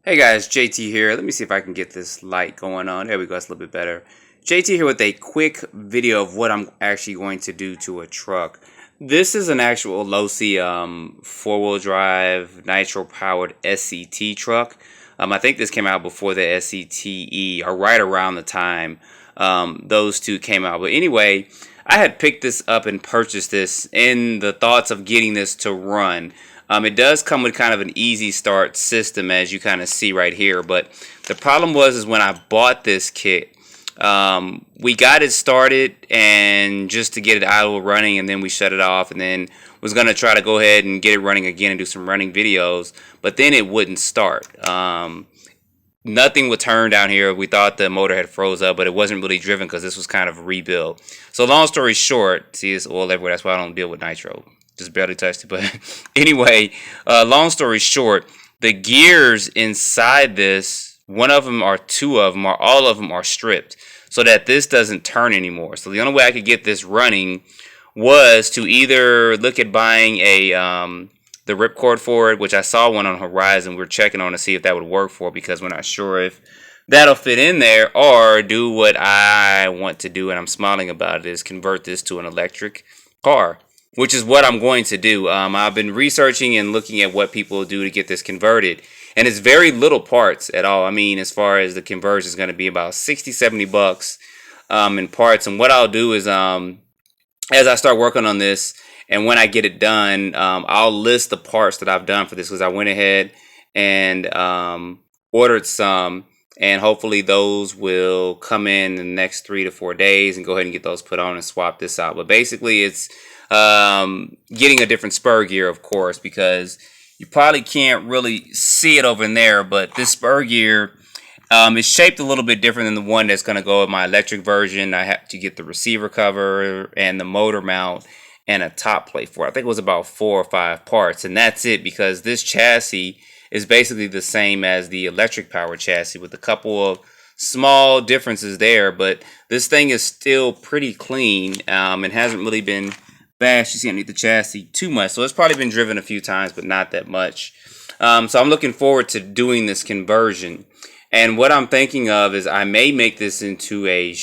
Hey guys, JT here. Let me see if I can get this light going on. There we go, it's a little bit better. JT here with a quick video of what I'm actually going to do to a truck. This is an actual Losi four-wheel drive nitro powered SCT truck. I think this came out before the SCTE or right around the time those two came out. But anyway, I had picked this up and purchased this in the thoughts of getting this to run. It does come with kind of an easy start system, as you kind of see right here. But the problem is when I bought this kit, we got it started and just to get it idle running, and then we shut it off, and then was going to try to go ahead and get it running again and do some running videos, but then it wouldn't start. Nothing would turn down here. We thought the motor had froze up, but it wasn't really driven because this was kind of rebuilt. So long story short, see, it's oil everywhere. That's why I don't deal with nitro. Just barely touched it. But anyway, long story short, the gears inside this, one of them or two of them or all of them are stripped so that this doesn't turn anymore. So the only way I could get this running was to either look at buying a the ripcord for it, which I saw one on Horizon. We're checking on to see if that would work for, because we're not sure if that'll fit in there, or do what I want to do, and I'm smiling about it, is convert this to an electric car, which is what I'm going to do. I've been researching and looking at what people do to get this converted, and it's very little parts at all. I mean, as far as the conversion is going to be about 60-70 bucks in parts. And what I'll do is as I start working on this, and when I get it done, I'll list the parts that I've done for this, because I went ahead and ordered some, and hopefully those will come in the next 3 to 4 days, and go ahead and get those put on and swap this out. But basically it's getting a different spur gear, of course, because you probably can't really see it over in there, but this spur gear is shaped a little bit different than the one that's going to go with my electric version. I have to get the receiver cover and the motor mount and a top plate for it. I think it was about 4 or 5 parts, and that's it, because this chassis is basically the same as the electric power chassis with a couple of small differences there, but this thing is still pretty clean and hasn't really been bashed, you see, underneath the chassis too much. So it's probably been driven a few times, but not that much. So I'm looking forward to doing this conversion. And what I'm thinking of is I may make this into a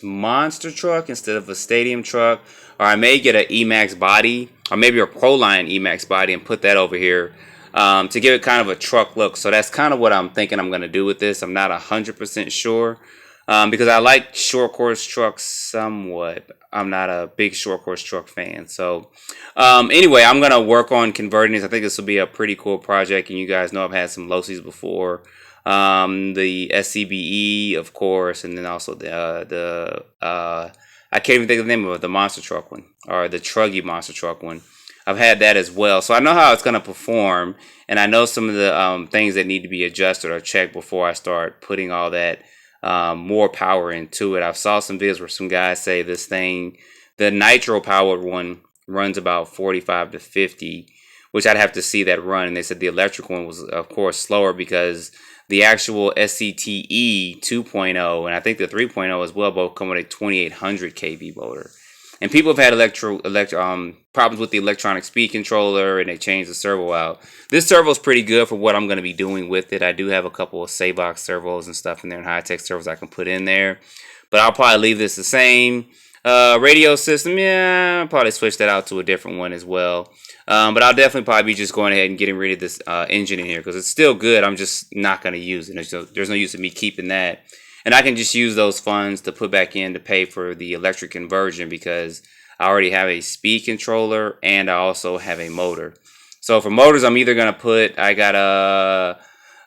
monster truck instead of a stadium truck, or I may get an E-Max body, or maybe a Proline E-Max body, and put that over here to give it kind of a truck look. So that's kind of what I'm thinking I'm going to do with this. I'm not 100% sure because I like short course trucks somewhat. I'm not a big short course truck fan. So anyway, I'm going to work on converting this. I think this will be a pretty cool project, and you guys know I've had some Losis before. The SCBE, of course, and then also the I can't even think of the name of it, the monster truck one, or the Truggy monster truck one. I've had that as well, so I know how it's going to perform, and I know some of the things that need to be adjusted or checked before I start putting all that more power into it. I've saw some videos where some guys say this thing, the nitro powered one, runs about 45 to 50, which I'd have to see that run. And they said the electric one was, of course, slower because the actual SCTE 2.0 and I think the 3.0 as well both come with a 2800 kV motor. And people have had problems with the electronic speed controller, and they changed the servo out. This servo is pretty good for what I'm going to be doing with it. I do have a couple of Saybox servos and stuff in there, and high-tech servos I can put in there. But I'll probably leave this the same. Radio system, yeah, I'll probably switch that out to a different one as well. But I'll definitely probably be just going ahead and getting rid of this engine in here, because it's still good. I'm just not going to use it. There's no use in me keeping that. And I can just use those funds to put back in to pay for the electric conversion, because I already have a speed controller and I also have a motor. So for motors, I'm either going to put, I got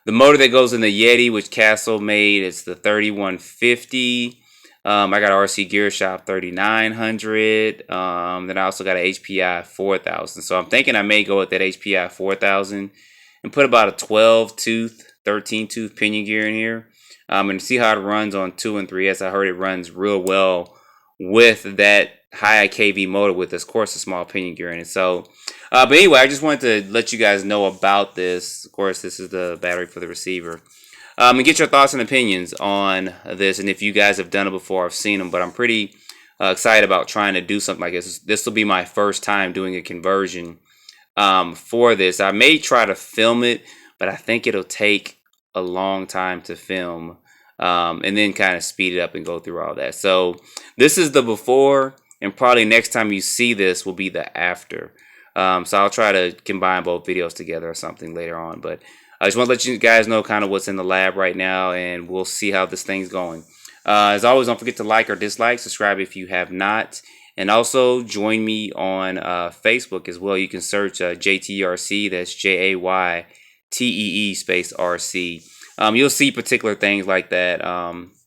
the motor that goes in the Yeti, which Castle made. It's the 3150. I got RC Gear Shop 3900. Then I also got a HPI 4000. So I'm thinking I may go with that HPI 4000 and put about a 12 tooth, 13 tooth pinion gear in here. And see how it runs on 2 and 3S. I heard it runs real well with that high kV motor with, of course, a small pinion gear in it. So, but anyway, I just wanted to let you guys know about this. Of course, this is the battery for the receiver. And get your thoughts and opinions on this, and if you guys have done it before, I've seen them, but I'm pretty excited about trying to do something like this. This will be my first time doing a conversion for this. I may try to film it, but I think it'll take a long time to film, and then kind of speed it up and go through all that. So this is the before, and probably next time you see this will be the after. So I'll try to combine both videos together or something later on. But I just want to let you guys know kind of what's in the lab right now, and we'll see how this thing's going. As always, don't forget to like or dislike, subscribe if you have not, and also join me on Facebook as well. You can search JTRC, that's JAYTEE space RC. You'll see particular things like that,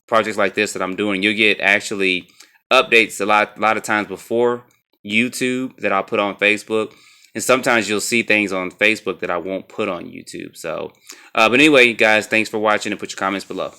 projects like this that I'm doing. You'll get actually updates a lot of times before YouTube that I'll put on Facebook, and sometimes you'll see things on Facebook that I won't put on YouTube. So, but anyway, guys, thanks for watching, and put your comments below.